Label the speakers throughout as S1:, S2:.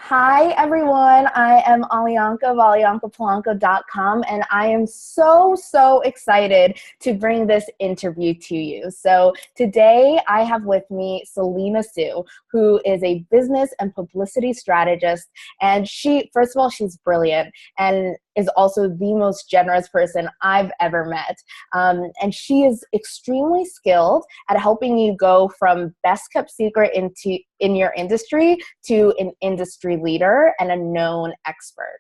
S1: Hi, everyone. I am Alianka of AliankaPolanco.com, and I am so excited to bring this interview to you. So today I have with me Selena Soo, who is a business and publicity strategist. And first of all, she's brilliant and is also the most generous person I've ever met. And she is extremely skilled at helping you go from best kept secret in your industry to an industry leader and a known expert.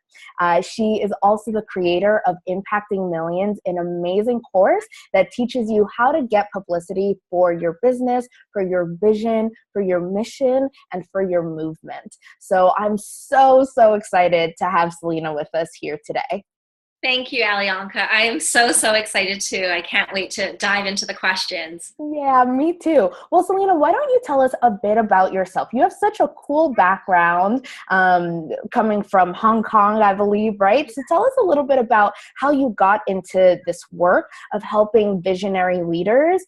S1: She is also the creator of Impacting Millions, an amazing course that teaches you how to get publicity for your business, for your vision, for your mission, and for your movement. So I'm so excited to have Selena with us here today.
S2: Thank you, Alianka. I am so excited too. I can't wait to dive into the questions.
S1: Yeah, me too. Well, Selena, why don't you tell us a bit about yourself? You have such a cool background coming from Hong Kong, I believe, right? So tell us a little bit about how you got into this work of helping visionary leaders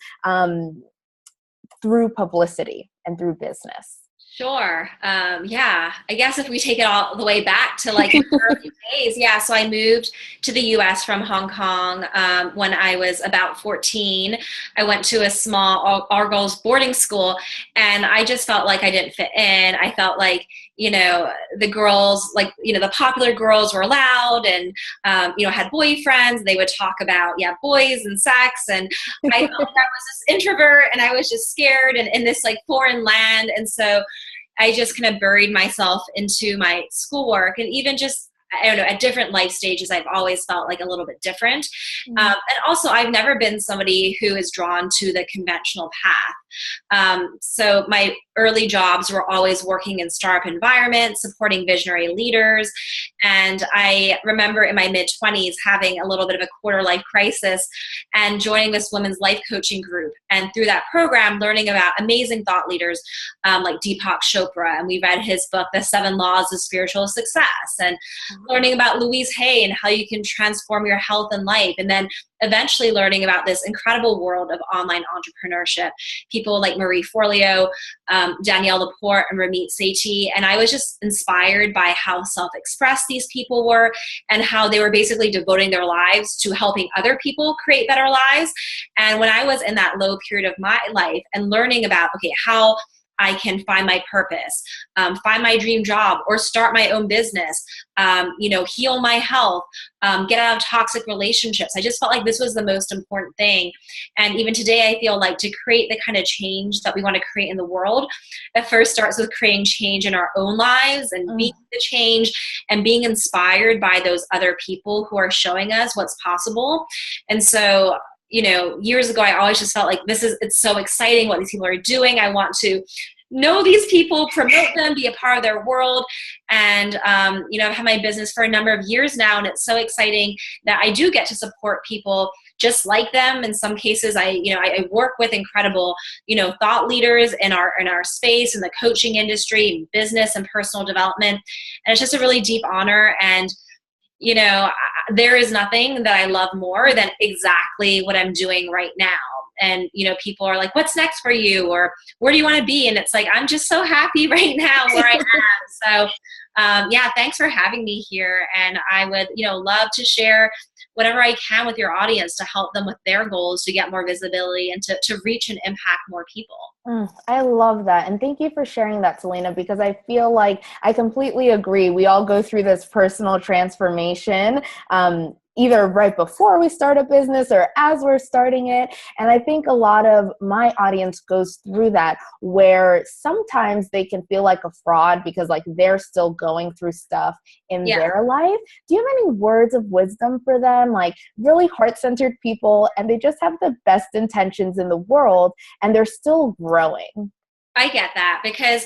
S1: through publicity and through business.
S2: Sure. Yeah. I guess if we take it all the way back to like the early days. Yeah. So I moved to the US from Hong Kong when I was about 14. I went to a small all girls boarding school, and I just felt like I didn't fit in. I felt like, the girls, like, the popular girls were loud and, had boyfriends. They would talk about, boys and sex. And I felt like I was this introvert, and I was just scared and in this like foreign land. And so I just kind of buried myself into my schoolwork, and even just, I don't know, at different life stages, I've always felt like a little bit different. And also, I've never been somebody who is drawn to the conventional path. So my early jobs were always working in startup environments, supporting visionary leaders. And I remember in my mid-20s having a little bit of a quarter life crisis and joining this women's life coaching group. And through that program, learning about amazing thought leaders like Deepak Chopra. And we read his book, The 7 Laws of Spiritual Success, and learning about Louise Hay and how you can transform your health and life. And then eventually learning about this incredible world of online entrepreneurship. People like Marie Forleo, Danielle Laporte, and Ramit Sethi. And I was just inspired by how self-expressed these people were and how they were basically devoting their lives to helping other people create better lives. And when I was in that low period of my life and learning about, okay, how I can find my purpose, find my dream job, or start my own business, heal my health, get out of toxic relationships. I just felt like this was the most important thing. And even today, I feel like to create the kind of change that we want to create in the world, it first starts with creating change in our own lives and being the change and being inspired by those other people who are showing us what's possible. And so, years ago, I always just felt like it's so exciting what these people are doing. I want to know these people, promote them, be a part of their world. And, I've had my business for a number of years now, and it's so exciting that I do get to support people just like them. In some cases, I work with incredible, thought leaders in our space, in the coaching industry, business and personal development. And it's just a really deep honor. And there is nothing that I love more than exactly what I'm doing right now. And, people are like, what's next for you? Or where do you want to be? And it's like, I'm just so happy right now where I am. So, thanks for having me here. And I would, love to share whatever I can with your audience to help them with their goals, to get more visibility and to reach and impact more people.
S1: I love that. And thank you for sharing that, Selena, because I feel like I completely agree. We all go through this personal transformation, either right before we start a business or as we're starting it. And I think a lot of my audience goes through that, where sometimes they can feel like a fraud because like they're still going through stuff in their life. Do you have any words of wisdom for them? Like really heart-centered people, and they just have the best intentions in the world and they're still growing.
S2: I get that, because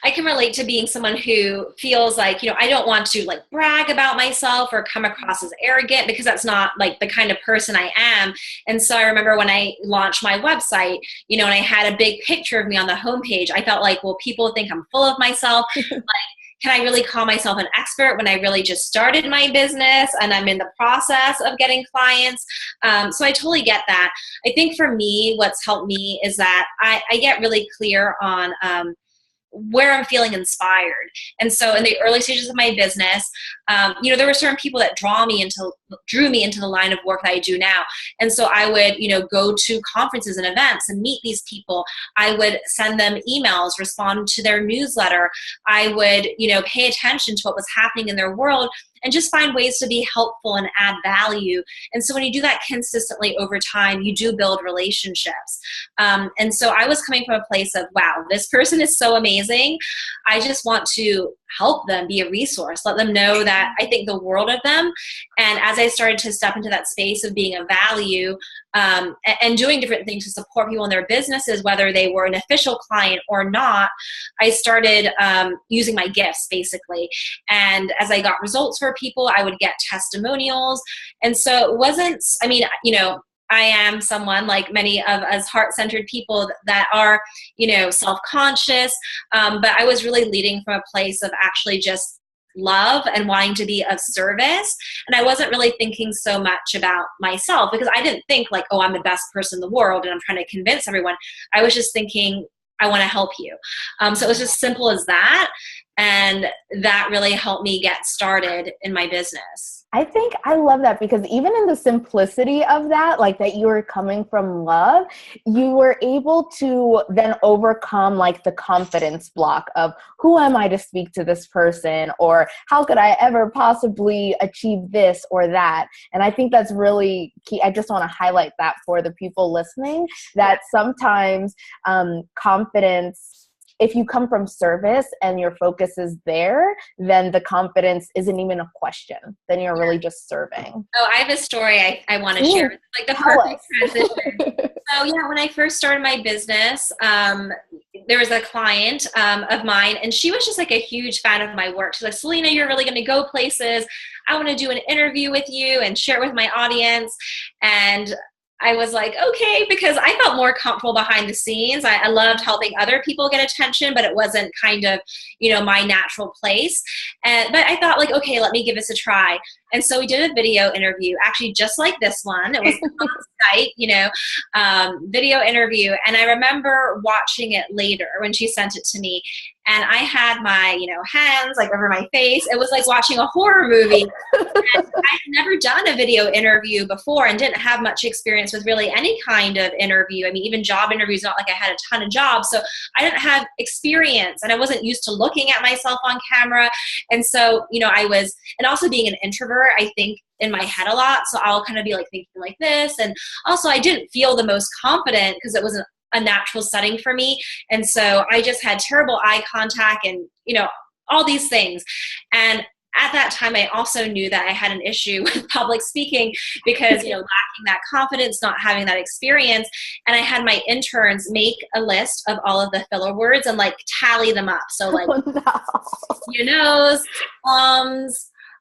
S2: I can relate to being someone who feels like, I don't want to like brag about myself or come across as arrogant, because that's not like the kind of person I am. And so I remember when I launched my website, and I had a big picture of me on the homepage, I felt like, well, people think I'm full of myself. Like, can I really call myself an expert when I really just started my business and I'm in the process of getting clients? So I totally get that. I think for me, what's helped me is that I get really clear on where I'm feeling inspired. And so in the early stages of my business, there were certain people that drew me into the line of work that I do now. And so I would, go to conferences and events and meet these people. I would send them emails, respond to their newsletter. I would, pay attention to what was happening in their world and just find ways to be helpful and add value. And so when you do that consistently over time, you do build relationships. And so I was coming from a place of, wow, this person is so amazing. I just want to help them, be a resource, let them know that I think the world of them. And as I started to step into that space of being a value, and doing different things to support people in their businesses, whether they were an official client or not, I started using my gifts basically. And as I got results for people, I would get testimonials. And so it wasn't, I am someone like many of us heart-centered people that are, self-conscious. But I was really leading from a place of actually just love and wanting to be of service. And I wasn't really thinking so much about myself, because I didn't think like, oh, I'm the best person in the world and I'm trying to convince everyone. I was just thinking, I want to help you. So it was just simple as that. And that really helped me get started in my business.
S1: I think I love that, because even in the simplicity of that, like that you were coming from love, you were able to then overcome like the confidence block of who am I to speak to this person, or how could I ever possibly achieve this or that. And I think that's really key. I just want to highlight that for the people listening, that sometimes confidence, if you come from service and your focus is there, then the confidence isn't even a question. Then you're really just serving.
S2: Oh, I have a story I want to share. It's like the perfect transition. So yeah, when I first started my business, there was a client of mine, and she was just like a huge fan of my work. She's like, Selena, you're really going to go places. I want to do an interview with you and share it with my audience. And I was like, okay, because I felt more comfortable behind the scenes. I loved helping other people get attention, but it wasn't kind of, my natural place. But I thought like, okay, let me give this a try. And so we did a video interview, actually just like this one. It was on Skype, video interview. And I remember watching it later when she sent it to me. And I had my, hands like over my face. It was like watching a horror movie. And I had never done a video interview before and didn't have much experience with really any kind of interview. I mean, even job interviews, not like I had a ton of jobs. So I didn't have experience, and I wasn't used to looking at myself on camera. And so, and also being an introvert, I think in my head a lot. So I'll kind of be like thinking like this. And also I didn't feel the most confident because it wasn't a natural setting for me. And so I just had terrible eye contact and, all these things. And at that time, I also knew that I had an issue with public speaking because, lacking that confidence, not having that experience. And I had my interns make a list of all of the filler words and like tally them up. So like, your nose,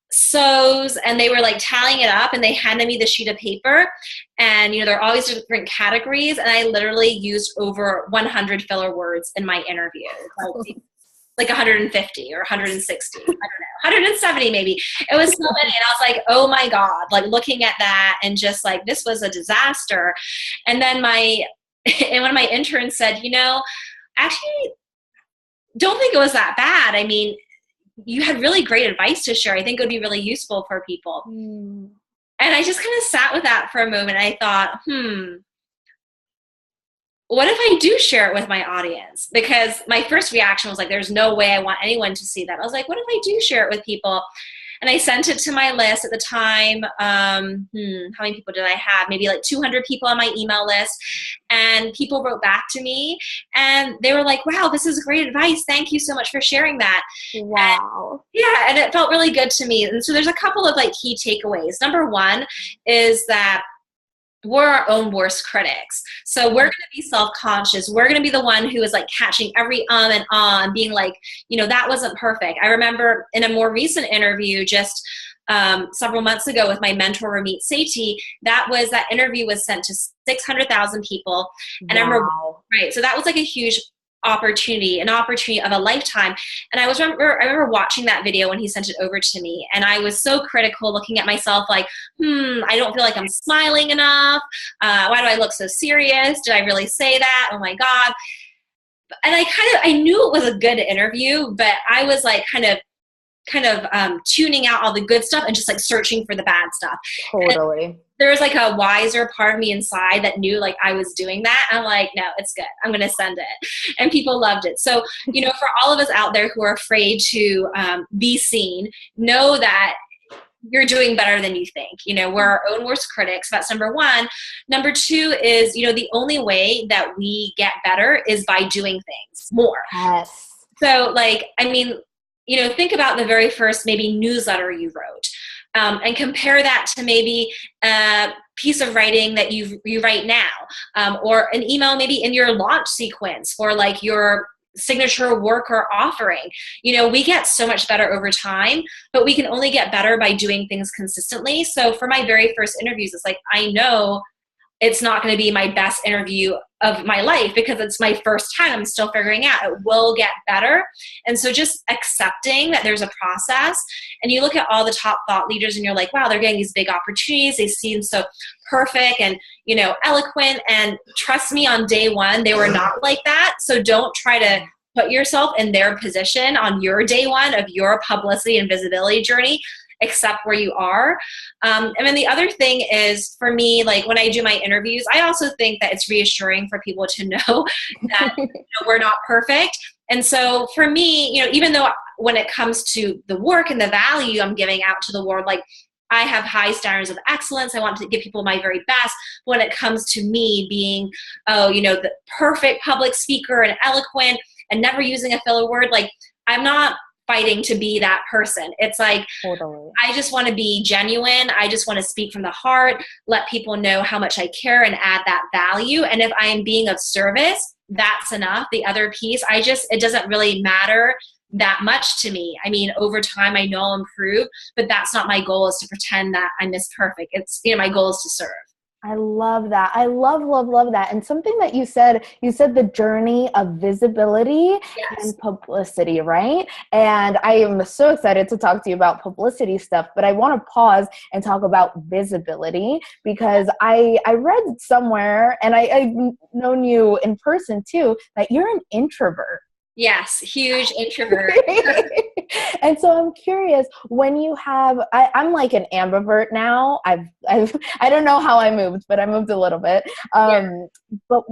S2: so's, and they were like tallying it up, and they handed me the sheet of paper, and there are always different categories, and I literally used over 100 filler words in my interview, like 150 or 160, I don't know, 170 maybe. It was so many, and I was like, oh my God, like looking at that and just like, this was a disaster. And then one of my interns said, actually, don't think it was that bad. I mean, you had really great advice to share. I think it would be really useful for people. And I just kind of sat with that for a moment. I thought, what if I do share it with my audience? Because my first reaction was like, there's no way I want anyone to see that. I was like, what if I do share it with people? And I sent it to my list at the time. How many people did I have? Maybe like 200 people on my email list. And people wrote back to me and they were like, wow, this is great advice. Thank you so much for sharing that.
S1: Wow.
S2: And it felt really good to me. And so there's a couple of like key takeaways. Number one is that we're our own worst critics. So we're going to be self-conscious. We're going to be the one who is like catching every and and being like, that wasn't perfect. I remember in a more recent interview just several months ago with my mentor, Ramit Sethi, that interview was sent to 600,000 people. And I remember, right. So that was like a huge opportunity, an opportunity of a lifetime. And I remember watching that video when he sent it over to me, and I was so critical, looking at myself like, I don't feel like I'm smiling enough. Why do I look so serious? Did I really say that? Oh my God. and I knew it was a good interview, but I was like kind of tuning out all the good stuff and just like searching for the bad stuff.
S1: Totally.
S2: And there was like a wiser part of me inside that knew like I was doing that. I'm like, no, it's good. I'm going to send it. And people loved it. So, for all of us out there who are afraid to be seen, know that you're doing better than you think. We're our own worst critics. That's number one. Number two is, the only way that we get better is by doing things more.
S1: Yes.
S2: So think about the very first maybe newsletter you wrote, and compare that to maybe a piece of writing that you write now, or an email maybe in your launch sequence for like your signature work or offering. We get so much better over time, but we can only get better by doing things consistently. So for my very first interviews, it's like, I know it's not going to be my best interview of my life because it's my first time. I'm still figuring out. It will get better. And so just accepting that there's a process, and you look at all the top thought leaders and you're like, wow, they're getting these big opportunities. They seem so perfect and, eloquent. And trust me, on day one, they were not like that. So don't try to put yourself in their position on your day one of your publicity and visibility journey. Accept where you are. And then the other thing is, for me, like when I do my interviews, I also think that it's reassuring for people to know that we're not perfect. And so for me, even though when it comes to the work and the value I'm giving out to the world, like I have high standards of excellence. I want to give people my very best. When it comes to me being, the perfect public speaker and eloquent and never using a filler word, like I'm not fighting to be that person. It's like,
S1: totally.
S2: I just want to be genuine. I just want to speak from the heart, let people know how much I care and add that value. And if I am being of service, that's enough. The other piece, it doesn't really matter that much to me. Over time, I know I'll improve, but that's not my goal, is to pretend that I'm this perfect. It's, my goal is to serve.
S1: I love that. I love that. And something that you said the journey of visibility and publicity, right? And I am so excited to talk to you about publicity stuff, but I want to pause and talk about visibility, because I read somewhere, and I've known you in person too, that you're an introvert.
S2: Yes, huge introvert.
S1: And so I'm curious, when you have, I'm like an ambivert now. I don't know how I moved, but I moved a little bit. But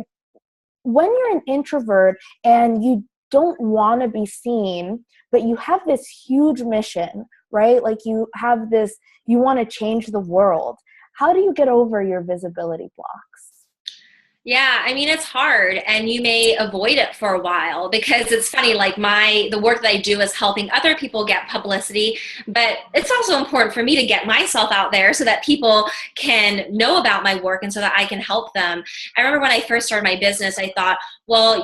S1: when you're an introvert and you don't want to be seen, but you have this huge mission, right? Like you want to change the world. How do you get over your visibility blocks?
S2: Yeah, it's hard, and you may avoid it for a while, because it's funny, like the work that I do is helping other people get publicity, but it's also important for me to get myself out there so that people can know about my work and so that I can help them. I remember when I first started my business, I thought, well,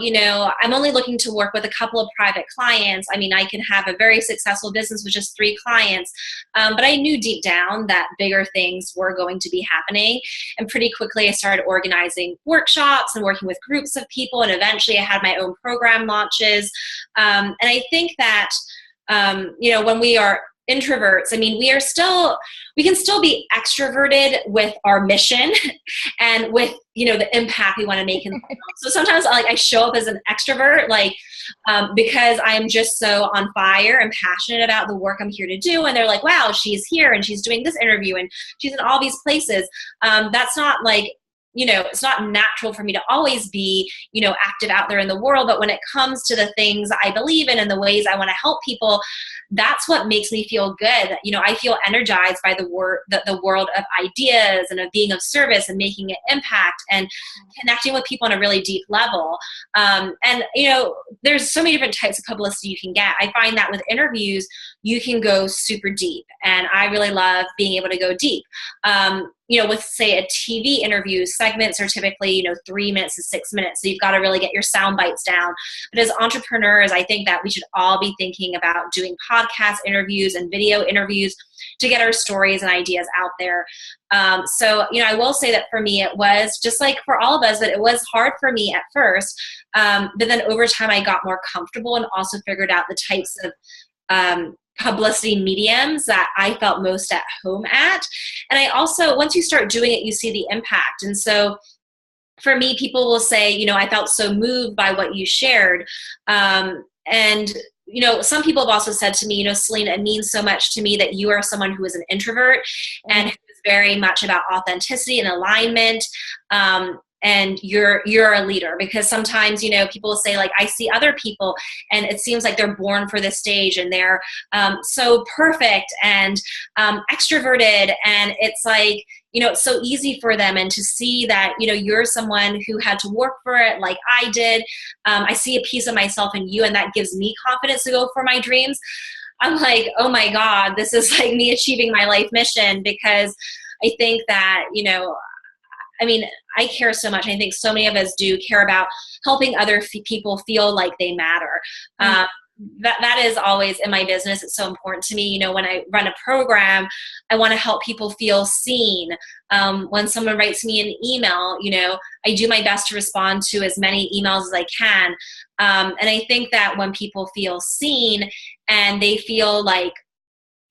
S2: I'm only looking to work with a couple of private clients. I can have a very successful business with just 3 clients. But I knew deep down that bigger things were going to be happening. And pretty quickly I started organizing workshops and working with groups of people. And eventually I had my own program launches. And I think that, when we are introverts, we can still be extroverted with our mission and with, the impact we want to make in the world. So sometimes I show up as an extrovert, because I am just so on fire and passionate about the work I'm here to do. And they're like, wow, she's here and she's doing this interview and she's in all these places. That's not it's not natural for me to always be, active out there in the world. But when it comes to the things I believe in and the ways I want to help people, that's what makes me feel good. I feel energized by the world of ideas and of being of service and making an impact and connecting with people on a really deep level. And there's so many different types of publicity you can get. I find that with interviews, you can go super deep. And I really love being able to go deep. With say a TV interview, segments are typically, 3 minutes to 6 minutes. So you've got to really get your sound bites down. But as entrepreneurs, I think that we should all be thinking about doing podcast interviews and video interviews to get our stories and ideas out there. So I will say that for me, it was just like for all of us, but it was hard for me at first. But then over time, I got more comfortable and also figured out the types of publicity mediums that I felt most at home at. And I also, once you start doing it, you see the impact. And so for me, people will say, I felt so moved by what you shared. And some people have also said to me, Selena, it means so much to me that you are someone who is an introvert and who is very much about authenticity and alignment. And you're a leader, because sometimes, people will say, like, I see other people and it seems like they're born for this stage and they're so perfect and extroverted. And it's like, it's so easy for them. And to see that, you're someone who had to work for it like I did. I see a piece of myself in you, and that gives me confidence to go for my dreams. I'm like, oh my God, this is like me achieving my life mission, because I think that, I care so much. I think so many of us do care about helping other people feel like they matter. That is always in my business. It's so important to me. When I run a program, I want to help people feel seen. When someone writes me an email, I do my best to respond to as many emails as I can. And I think that when people feel seen and they feel like,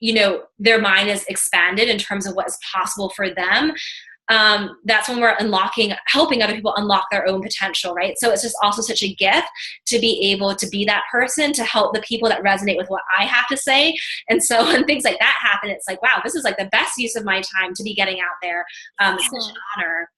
S2: their mind is expanded in terms of what is possible for them, that's when we're helping other people unlock their own potential, right? So it's just also such a gift to be able to be that person to help the people that resonate with what I have to say. And so when things like that happen, it's like, wow, this is like the best use of my time to be getting out there. It's such an honor.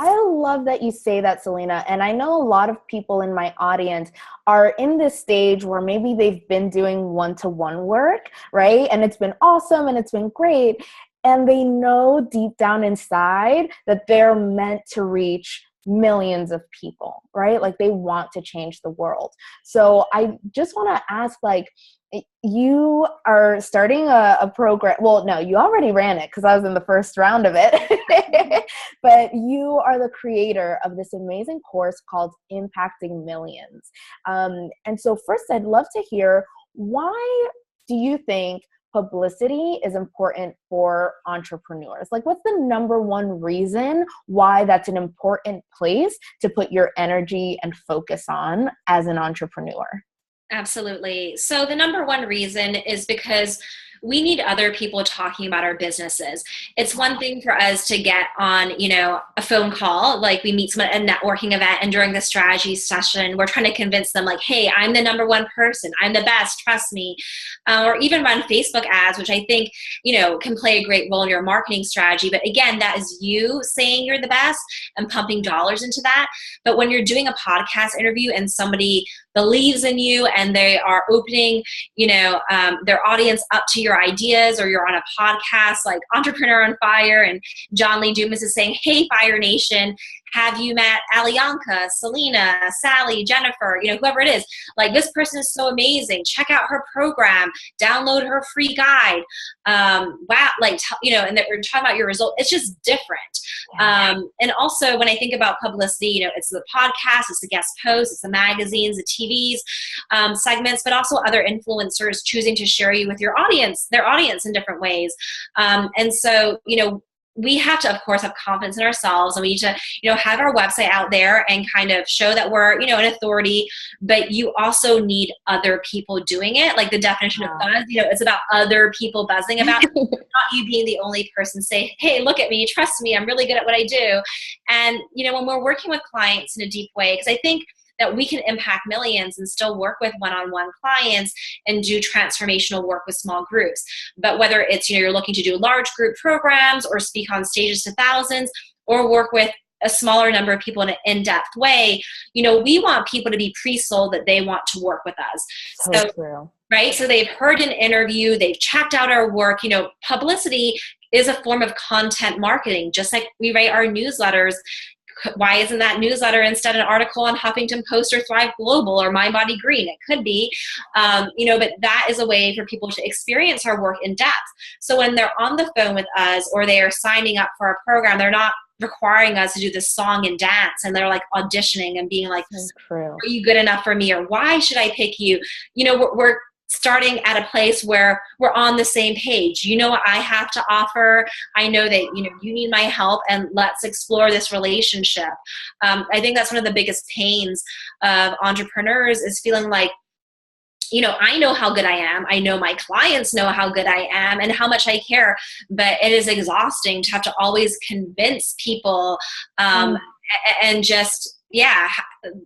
S1: I love that you say that, Selena. And I know a lot of people in my audience are in this stage where maybe they've been doing one-to-one work, right? And it's been awesome and it's been great. And they know deep down inside that they're meant to reach millions of people, right? Like they want to change the world. So I just want to ask, like, you are starting a program. Well, no, you already ran it because I was in the first round of it. But you are the creator of this amazing course called Impacting Millions. And so first, I'd love to hear, why do you think publicity is important for entrepreneurs? Like, what's the number one reason why that's an important place to put your energy and focus on as an entrepreneur?
S2: Absolutely. So the number one reason is because we need other people talking about our businesses. It's one thing for us to get on, a phone call, like we meet someone at a networking event, and during the strategy session, we're trying to convince them, like, hey, I'm the number one person, I'm the best, trust me. Or even run Facebook ads, which I think, can play a great role in your marketing strategy. But again, that is you saying you're the best and pumping dollars into that. But when you're doing a podcast interview and somebody believes in you and they are opening, their audience up to your ideas, or you're on a podcast like Entrepreneur on Fire and John Lee Dumas is saying, hey, Fire Nation, have you met Alianka, Selena, Sally, Jennifer, whoever it is? Like, this person is so amazing. Check out her program, download her free guide. Wow, and that we're talking about your result. It's just different. Yeah. And also when I think about publicity, it's the podcast, it's the guest posts, it's the magazines, the TVs, segments, but also other influencers choosing to share you with their audience in different ways. And so, we have to, of course, have confidence in ourselves, and we need to, have our website out there and kind of show that we're, an authority, but you also need other people doing it. Like the definition of buzz, it's about other people buzzing about it, not you being the only person say, hey, look at me, trust me, I'm really good at what I do. And, when we're working with clients in a deep way, because I think that we can impact millions and still work with one-on-one clients and do transformational work with small groups. But whether it's, you're looking to do large group programs or speak on stages to thousands, or work with a smaller number of people in an in-depth way, we want people to be pre-sold that they want to work with us.
S1: So true.
S2: Right? So they've heard an interview, they've checked out our work. Publicity is a form of content marketing, just like we write our newsletters. Why isn't that newsletter instead an article on Huffington Post or Thrive Global or My Body Green? It could be, but that is a way for people to experience our work in depth. So when they're on the phone with us or they are signing up for our program, they're not requiring us to do this song and dance, and they're like auditioning and being like, are you good enough for me? Or why should I pick you? We're starting at a place where we're on the same page. You know what I have to offer. I know that, you need my help, and let's explore this relationship. I think that's one of the biggest pains of entrepreneurs, is feeling like, I know how good I am. I know my clients know how good I am and how much I care, but it is exhausting to have to always convince people, and just, yeah,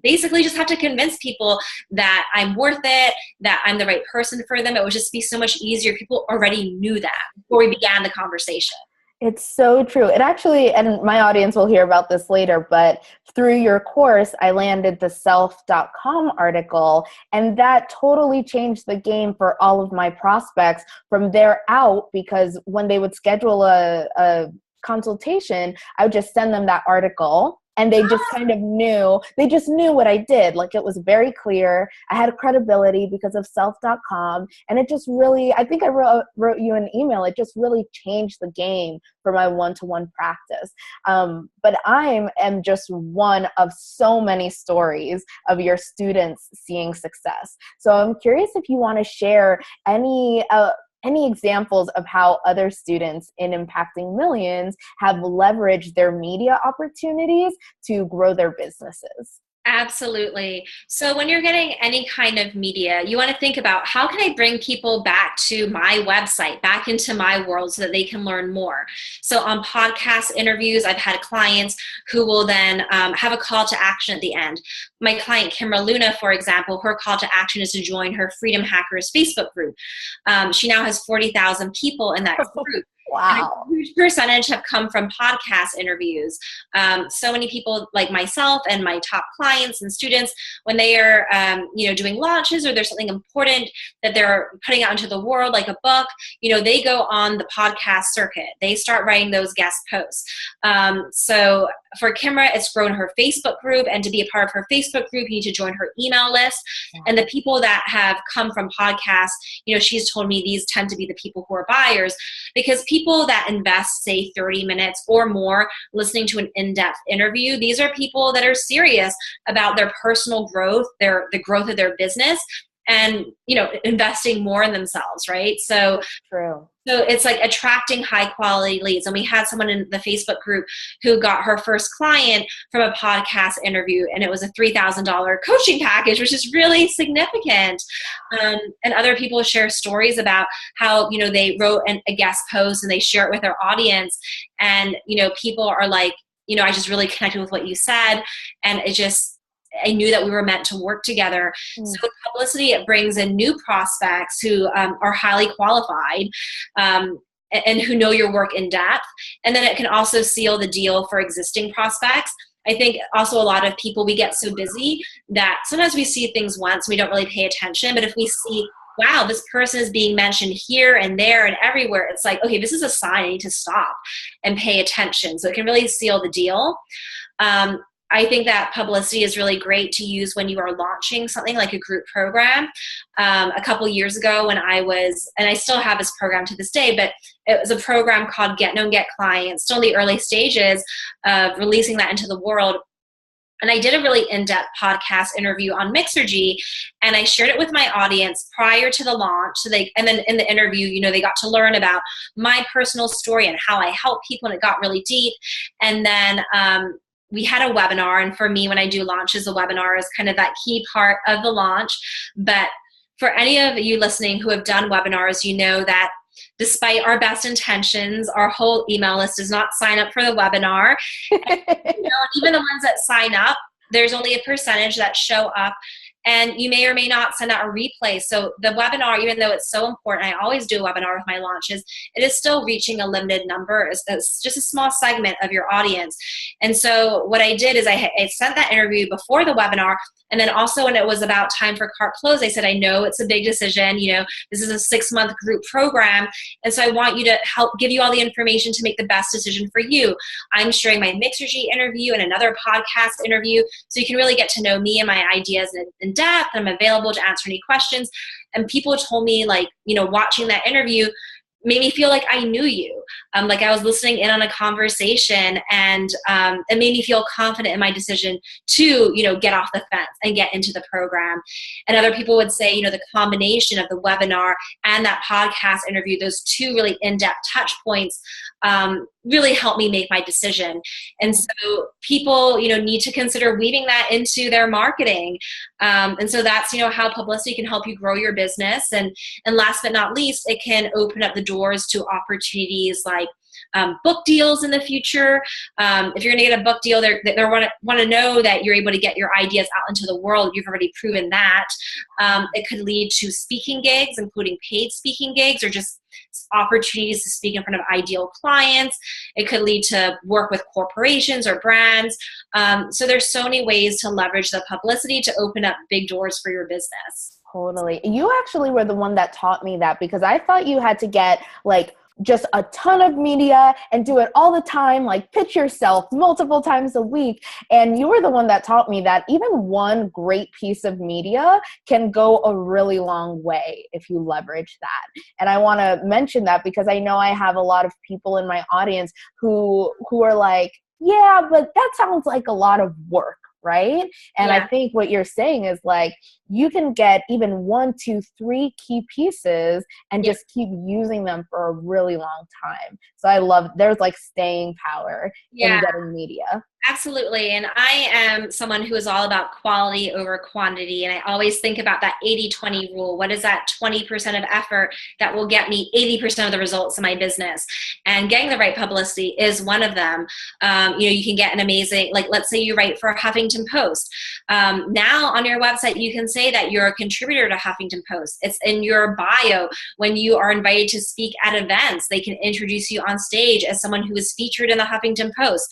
S2: basically just have to convince people that I'm worth it, that I'm the right person for them. It would just be so much easier. People already knew that before we began the conversation.
S1: It's so true. It actually, and my audience will hear about this later, but through your course, I landed the self.com article, and that totally changed the game for all of my prospects from there out, because when they would schedule a consultation, I would just send them that article. And they just kind of knew, they just knew what I did. Like, it was very clear. I had credibility because of self.com. And it just really, I think I wrote you an email. It just really changed the game for my one-to-one practice. But I am just one of so many stories of your students seeing success. So I'm curious if you want to share any examples of how other students in Impacting Millions have leveraged their media opportunities to grow their businesses?
S2: Absolutely. So when you're getting any kind of media, you want to think about, how can I bring people back to my website, back into my world, so that they can learn more? So on podcast interviews, I've had clients who will then have a call to action at the end. My client, Kimra Luna, for example, her call to action is to join her Freedom Hackers Facebook group. She now has 40,000 people in that group.
S1: Wow.
S2: And a huge percentage have come from podcast interviews. So many people like myself and my top clients and students, when they are doing launches, or there's something important that they're putting out into the world, like a book, they go on the podcast circuit. They start writing those guest posts. So for Kimra, it's grown her Facebook group, and to be a part of her Facebook group, you need to join her email list. Yeah. And the people that have come from podcasts, she's told me these tend to be the people who are buyers, because people that invest, say, 30 minutes or more listening to an in-depth interview, these are people that are serious about their personal growth, the growth of their business, and investing more in themselves, right? So
S1: true.
S2: So it's like attracting high quality leads. And we had someone in the Facebook group who got her first client from a podcast interview, and it was a $3,000 coaching package, which is really significant. And other people share stories about how, they wrote a guest post and they share it with their audience. And, people are like, I just really connected with what you said. And I knew that we were meant to work together. So with Publicity, it brings in new prospects who are highly qualified and who know your work in depth. And then it can also seal the deal for existing prospects. I think also a lot of people, we get so busy that sometimes we see things once, we don't really pay attention. But if we see, wow, this person is being mentioned here and there and everywhere, it's like, okay, this is a sign I need to stop and pay attention. So it can really seal the deal. I think that Publicity is really great to use when you are launching something like a group program. A couple years ago when and I still have this program to this day, but it was a program called Get Known, Get Clients, still in the early stages of releasing that into the world. And I did a really in-depth podcast interview on Mixergy, and I shared it with my audience prior to the launch. And then in the interview, they got to learn about my personal story and how I help people, and it got really deep. And then we had a webinar, and for me, when I do launches, a webinar is kind of that key part of the launch. But for any of you listening who have done webinars, you know that despite our best intentions, our whole email list does not sign up for the webinar. And, even the ones that sign up, there's only a percentage that show up. And you may or may not send out a replay. So the webinar, even though it's so important, I always do a webinar with my launches, it is still reaching a limited number. It's just a small segment of your audience. And so what I did is I sent that interview before the webinar. And then also when it was about time for cart close, I said, I know it's a big decision. This is a 6-month group program. And so I want you to help give you all the information to make the best decision for you. I'm sharing my Mixergy interview and another podcast interview, so you can really get to know me and my ideas in depth, and I'm available to answer any questions. And people told me, like, watching that interview made me feel like I knew you. Like I was listening in on a conversation, and it made me feel confident in my decision to, get off the fence and get into the program. And other people would say, the combination of the webinar and that podcast interview, those two really in-depth touch points, really helped me make my decision. And so people, need to consider weaving that into their marketing. And so that's, how Publicity can help you grow your business. And last but not least, it can open up the doors to opportunities like book deals in the future. If you're going to get a book deal, they want to know that you're able to get your ideas out into the world. You've already proven that. It could lead to speaking gigs, including paid speaking gigs, or just opportunities to speak in front of ideal clients. It could lead to work with corporations or brands. So there's so many ways to leverage the publicity to open up big doors for your business.
S1: Totally. You actually were the one that taught me that, because I thought you had to get like just a ton of media and do it all the time, like pitch yourself multiple times a week. And you were the one that taught me that even one great piece of media can go a really long way if you leverage that. And I want to mention that because I know I have a lot of people in my audience who are like, yeah, but that sounds like a lot of work. Right? And
S2: Yeah.
S1: I think what you're saying is like, you can get even 1, 2, 3 key pieces and just keep using them for a really long time. So I love, there's like staying power in getting media.
S2: Absolutely. And I am someone who is all about quality over quantity. And I always think about that 80-20 rule. What is that 20% of effort that will get me 80% of the results in my business? And getting the right publicity is one of them. You can get an amazing, like, let's say you write for a Huffington Post. Now on your website, you can say that you're a contributor to Huffington Post. It's in your bio. When you are invited to speak at events, they can introduce you on stage as someone who is featured in the Huffington Post.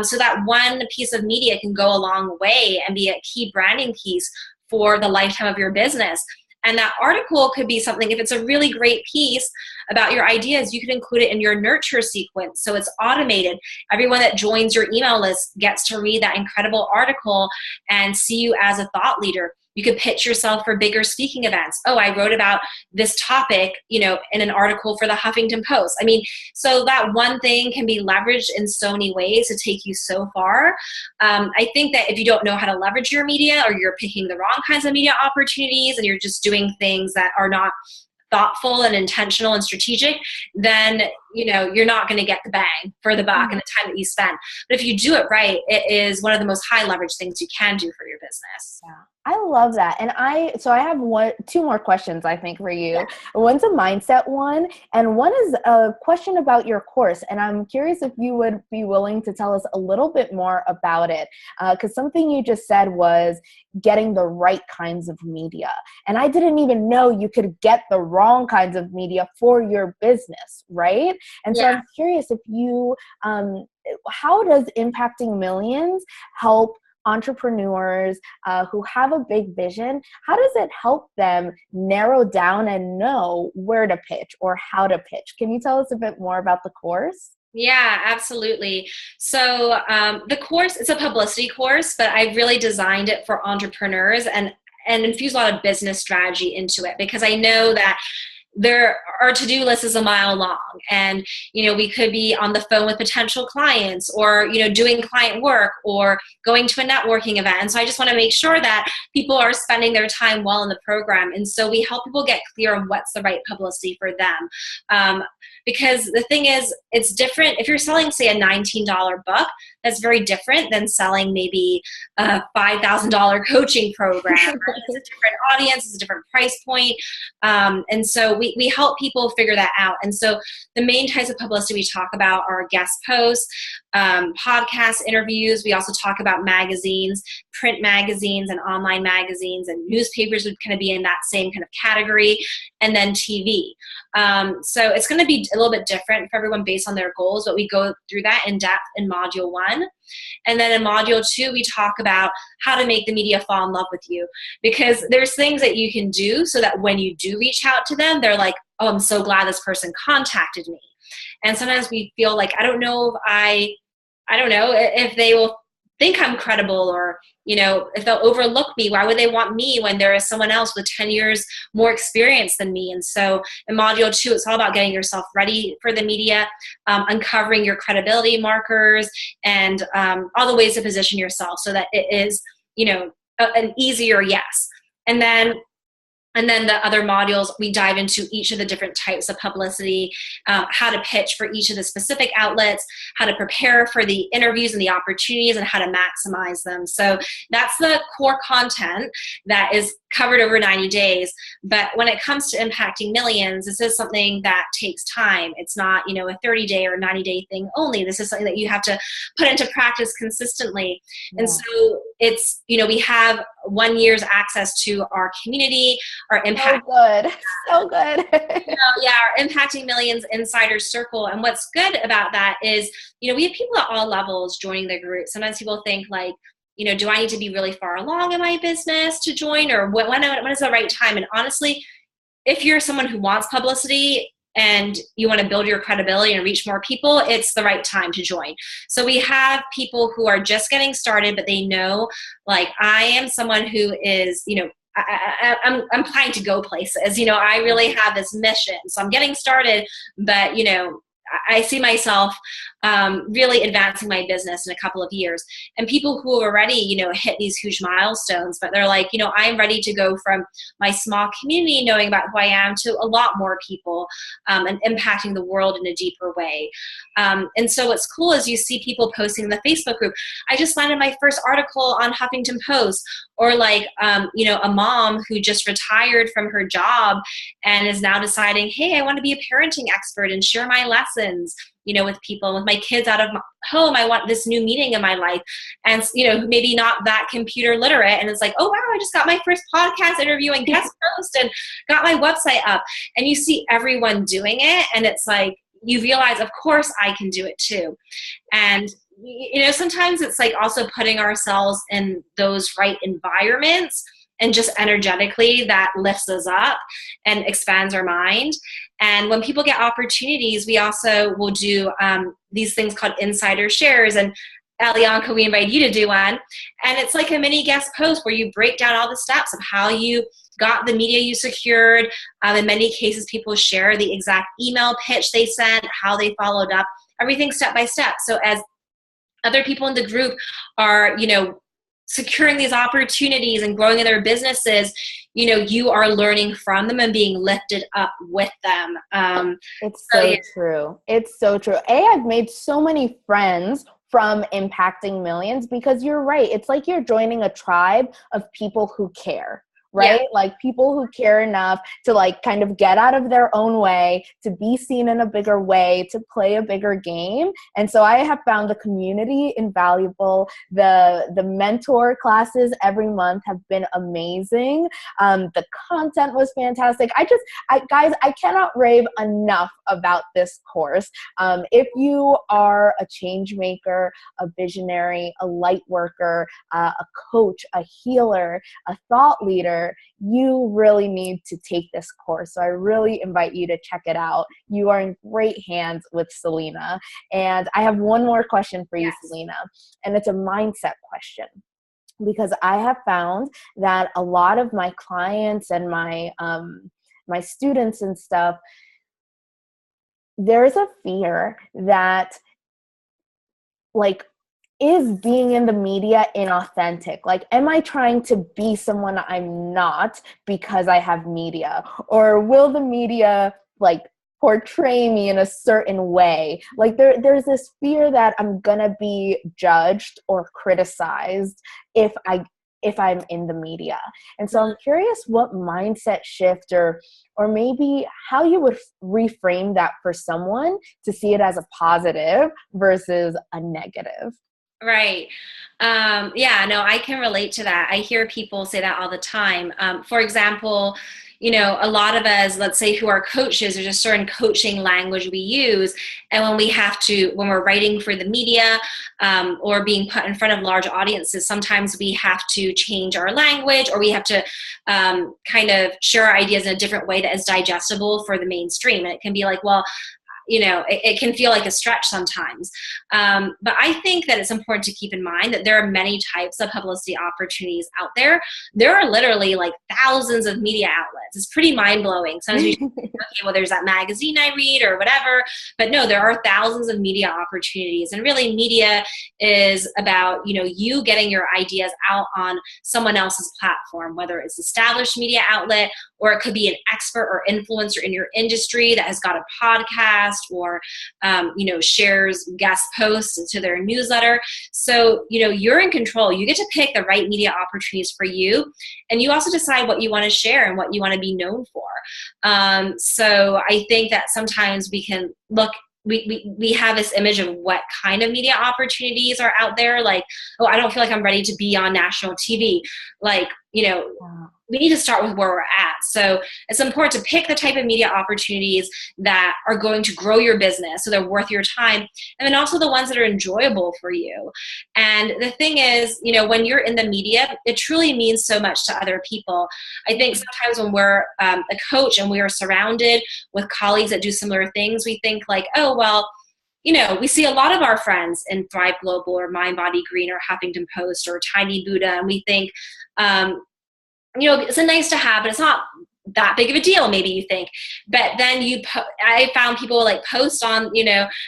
S2: So that one piece of media can go a long way and be a key branding piece for the lifetime of your business. And that article could be something, if it's a really great piece about your ideas, you could include it in your nurture sequence. So it's automated. Everyone that joins your email list gets to read that incredible article and see you as a thought leader. You could pitch yourself for bigger speaking events. Oh, I wrote about this topic, in an article for the Huffington Post. I mean, so that one thing can be leveraged in so many ways to take you so far. I think that if you don't know how to leverage your media, or you're picking the wrong kinds of media opportunities and you're just doing things that are not thoughtful and intentional and strategic, then you're not going to get the bang for the buck and the time that you spend. But if you do it right, it is one of the most high leverage things you can do for your business.
S1: Yeah. I love that. And I have 2 more questions, I think, for you. Yeah. One's a mindset one, and one is a question about your course. And I'm curious if you would be willing to tell us a little bit more about it. Because something you just said was getting the right kinds of media. And I didn't even know you could get the wrong kinds of media for your business, right? And so I'm curious if you, how does Impacting Millions help entrepreneurs who have a big vision? How does it help them narrow down and know where to pitch or how to pitch? Can you tell us a bit more about the course?
S2: Yeah, absolutely. So the course, it's a publicity course, but I really designed it for entrepreneurs and infused a lot of business strategy into it, because I know that our to-do list is a mile long, and we could be on the phone with potential clients, or doing client work, or going to a networking event. And so I just want to make sure that people are spending their time well in the program. And so we help people get clear on what's the right publicity for them. Because the thing is, it's different. If you're selling, say, a $19 book, that's very different than selling maybe a $5,000 coaching program. It's a different audience, it's a different price point. And so we help people figure that out. And so the main types of publicity we talk about are guest posts, podcast interviews. We also talk about magazines, print magazines and online magazines, and newspapers would kind of be in that same kind of category, and then TV. So it's going to be a little bit different for everyone based on their goals, but we go through that in depth in module 1. And then in module 2, we talk about how to make the media fall in love with you, because there's things that you can do so that when you do reach out to them, they're like, oh, I'm so glad this person contacted me. And sometimes we feel like, I don't know if they will think I'm credible, or if they'll overlook me. Why would they want me when there is someone else with 10 years more experience than me? And so in module 2, it's all about getting yourself ready for the media, uncovering your credibility markers, and all the ways to position yourself so that it is an easier yes. And then And then the other modules, we dive into each of the different types of publicity, how to pitch for each of the specific outlets, how to prepare for the interviews and the opportunities, and how to maximize them. So that's the core content that is covered over 90 days. But when it comes to impacting millions, this is something that takes time. It's not, a 30-day or 90-day thing only. This is something that you have to put into practice consistently. Yeah. And so it's, we have 1 year's access to our community, our impact.
S1: So good.
S2: Our Impacting Millions Insider Circle. And what's good about that is, we have people at all levels joining the group. Sometimes people think like, do I need to be really far along in my business to join, or when is the right time? And honestly, if you're someone who wants publicity and you want to build your credibility and reach more people, it's the right time to join. So we have people who are just getting started, but they know, like, I am someone who is, I'm planning to go places. I really have this mission. So I'm getting started, but, I see myself really advancing my business in a couple of years. And people who have already, hit these huge milestones, but they're like, I'm ready to go from my small community, knowing about who I am, to a lot more people and impacting the world in a deeper way. And so what's cool is you see people posting in the Facebook group, I just landed my first article on Huffington Post, or like, a mom who just retired from her job and is now deciding, hey, I want to be a parenting expert and share my lessons, with people, with my kids out of home. I want this new meaning in my life. And, maybe not that computer literate. And it's like, oh, wow, I just got my first podcast interview and guest post and got my website up. And you see everyone doing it. And it's like, you realize, of course, I can do it too. And sometimes it's like also putting ourselves in those right environments, and just energetically that lifts us up and expands our mind. And when people get opportunities, we also will do these things called insider shares. And Alianka, we invite you to do one. And it's like a mini guest post where you break down all the steps of how you got the media you secured. In many cases, people share the exact email pitch they sent, how they followed up, everything step by step. So as other people in the group are, securing these opportunities and growing in their businesses, you are learning from them and being lifted up with them.
S1: It's so true. It's so true. I've made so many friends from Impacting Millions, because you're right. It's like you're joining a tribe of people who care. Right? Yeah. Like people who care enough to like kind of get out of their own way, to be seen in a bigger way, to play a bigger game. And so I have found the community invaluable. The mentor classes every month have been amazing. The content was fantastic. Guys, I cannot rave enough about this course. If you are a change maker, a visionary, a light worker, a coach, a healer, a thought leader, you really need to take this course. So I really invite you to check it out. You are in great hands with Selena. And I have one more question for you, Selena, and it's a mindset question. Because I have found that a lot of my clients and my students and stuff, there's a fear that, like, is being in the media inauthentic? Like, am I trying to be someone I'm not because I have media? Or will the media, like, portray me in a certain way? Like, there's this fear that I'm gonna be judged or criticized if I'm in the media. And so I'm curious what mindset shift or maybe how you would reframe that for someone to see it as a positive versus a negative.
S2: Right. I can relate to that. I hear people say that all the time. For example, a lot of us, let's say, who are coaches, there's a certain coaching language we use. And when we're writing for the media or being put in front of large audiences, sometimes we have to change our language, or we have to kind of share our ideas in a different way that is digestible for the mainstream. And it can be like, well, it can feel like a stretch sometimes. But I think that it's important to keep in mind that there are many types of publicity opportunities out there. There are literally like thousands of media outlets. It's pretty mind-blowing. Sometimes we think, okay, well, there's that magazine I read or whatever, but no, there are thousands of media opportunities. And really, media is about, you getting your ideas out on someone else's platform, whether it's established media outlet, or it could be an expert or influencer in your industry that has got a podcast or, shares guest posts to their newsletter. So, you're in control. You get to pick the right media opportunities for you. And you also decide what you want to share and what you want to be known for. So I think that sometimes we can look, we have this image of what kind of media opportunities are out there. Like, oh, I don't feel like I'm ready to be on national TV. Like, we need to start with where we're at. So it's important to pick the type of media opportunities that are going to grow your business, so they're worth your time, and then also the ones that are enjoyable for you. And the thing is, when you're in the media, it truly means so much to other people. I think sometimes when we're a coach and we are surrounded with colleagues that do similar things, we think like, oh, well, we see a lot of our friends in Thrive Global or Mind Body Green or Huffington Post or Tiny Buddha, and we think, it's a nice to have, but it's not that big of a deal, maybe you think. But then I found people like post on,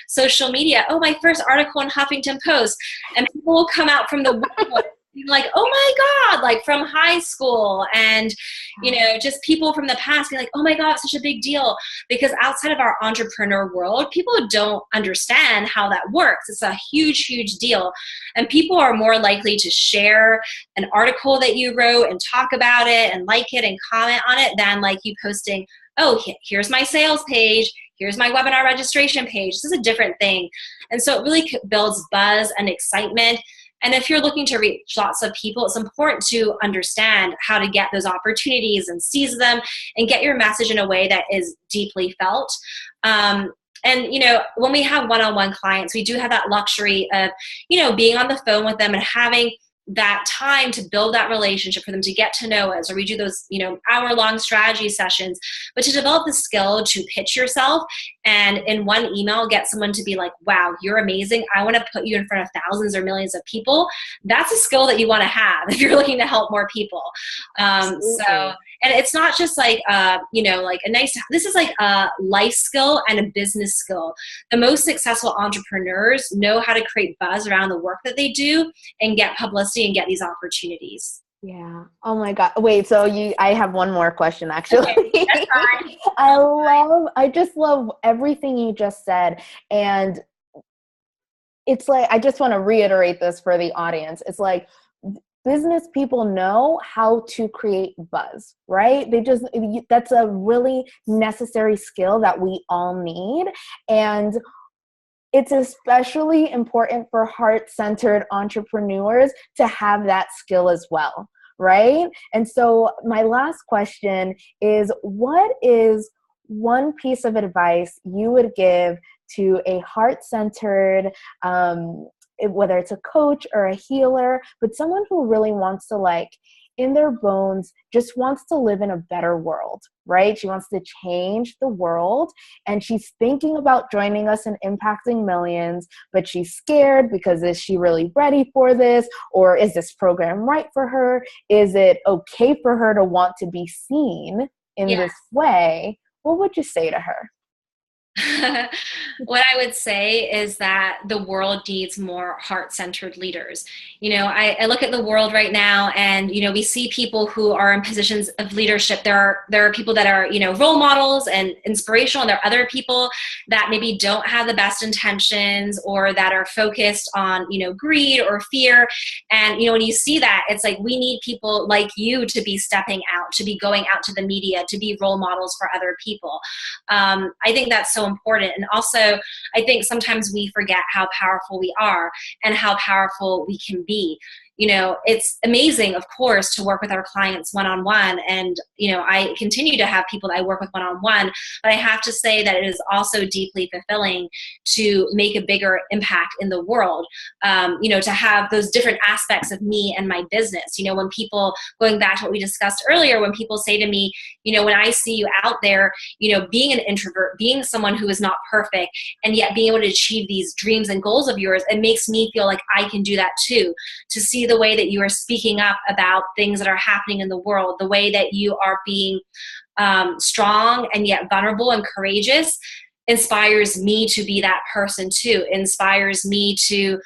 S2: social media, oh, my first article in Huffington Post, and people will come out from the woodwork like, oh my God, like from high school, and just people from the past be like, oh my God, it's such a big deal. Because outside of our entrepreneur world, people don't understand how that works. It's a huge, huge deal. And people are more likely to share an article that you wrote and talk about it and like it and comment on it than like you posting, oh, here's my sales page, here's my webinar registration page. This is a different thing. And so it really builds buzz and excitement. And if you're looking to reach lots of people, it's important to understand how to get those opportunities and seize them and get your message in a way that is deeply felt. And, when we have one-on-one clients, we do have that luxury of, being on the phone with them and having that time to build that relationship, for them to get to know us, or we do those, hour-long strategy sessions. But to develop the skill to pitch yourself and in one email get someone to be like, wow, you're amazing, I want to put you in front of thousands or millions of people, that's a skill that you want to have if you're looking to help more people. And it's not just like, like a nice, this is like a life skill and a business skill. The most successful entrepreneurs know how to create buzz around the work that they do and get publicity and get these opportunities.
S1: Yeah. Oh my God. Wait, so I have one more question actually.
S2: Okay, that's fine.
S1: I just love everything you just said. And it's like, I just want to reiterate this for the audience. It's like, business people know how to create buzz, right? That's a really necessary skill that we all need. And it's especially important for heart-centered entrepreneurs to have that skill as well, right? And so my last question is, what is one piece of advice you would give to a heart-centered, whether it's a coach or a healer, but someone who really wants to, like, in their bones, just wants to live in a better world, right? She wants to change the world, and she's thinking about joining us in Impacting Millions, but she's scared because, is she really ready for this? Or is this program right for her? Is it okay for her to want to be seen in this way? What would you say to her?
S2: What I would say is that the world needs more heart-centered leaders. I look at the world right now, and we see people who are in positions of leadership. There are people that are role models and inspirational, and there are other people that maybe don't have the best intentions, or that are focused on greed or fear. And when you see that, it's like, we need people like you to be stepping out, to be going out to the media, to be role models for other people. I think that's so important. And also, I think sometimes we forget how powerful we are and how powerful we can be. it's amazing, of course, to work with our clients one-on-one. And, I continue to have people that I work with one-on-one, but I have to say that it is also deeply fulfilling to make a bigger impact in the world, to have those different aspects of me and my business. When people, going back to what we discussed earlier, when people say to me, when I see you out there, being an introvert, being someone who is not perfect, and yet being able to achieve these dreams and goals of yours, it makes me feel like I can do that too. To see the way that you are speaking up about things that are happening in the world, the way that you are being strong and yet vulnerable and courageous, inspires me to be that person too. Inspires me to,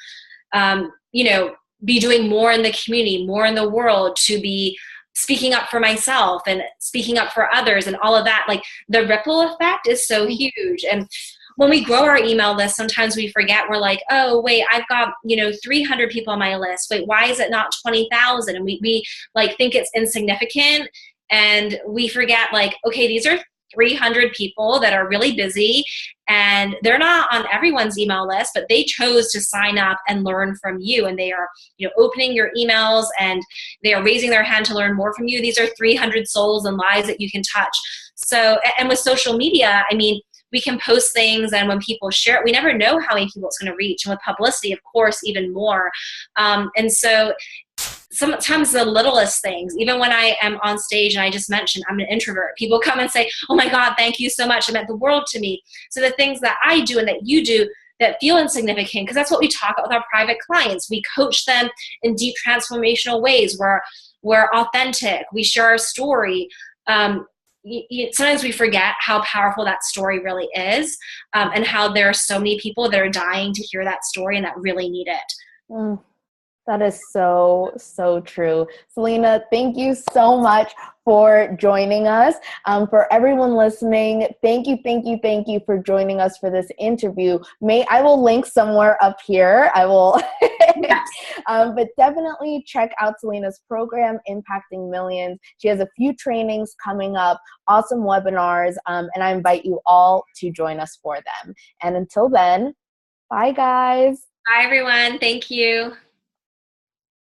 S2: be doing more in the community, more in the world, to be speaking up for myself and speaking up for others and all of that. Like, the ripple effect is so huge. And when we grow our email list, sometimes we forget. We're like, oh, wait, I've got, 300 people on my list. Wait, why is it not 20,000? And we like think it's insignificant. And we forget, like, okay, these are 300 people that are really busy, and they're not on everyone's email list, but they chose to sign up and learn from you. And they are, opening your emails, and they are raising their hand to learn more from you. These are 300 souls and lives that you can touch. So, and with social media, I mean, we can post things, and when people share it, we never know how many people it's going to reach. And with publicity, of course, even more. And so sometimes the littlest things, even when I am on stage, and I just mentioned I'm an introvert, people come and say, oh my God, thank you so much. It meant the world to me. So the things that I do and that you do that feel insignificant, because that's what we talk about with our private clients. We coach them in deep transformational ways. We're authentic. We share our story. Sometimes we forget how powerful that story really is, and how there are so many people that are dying to hear that story and that really need it.
S1: That is so, so true. Selena, thank you so much for joining us. For everyone listening, thank you for joining us for this interview. I will link somewhere up here. I will,
S2: Yes.
S1: But definitely check out Selena's program, Impacting Millions. She has a few trainings coming up, awesome webinars, and I invite you all to join us for them. And until then, bye guys.
S2: Bye, everyone. Thank you.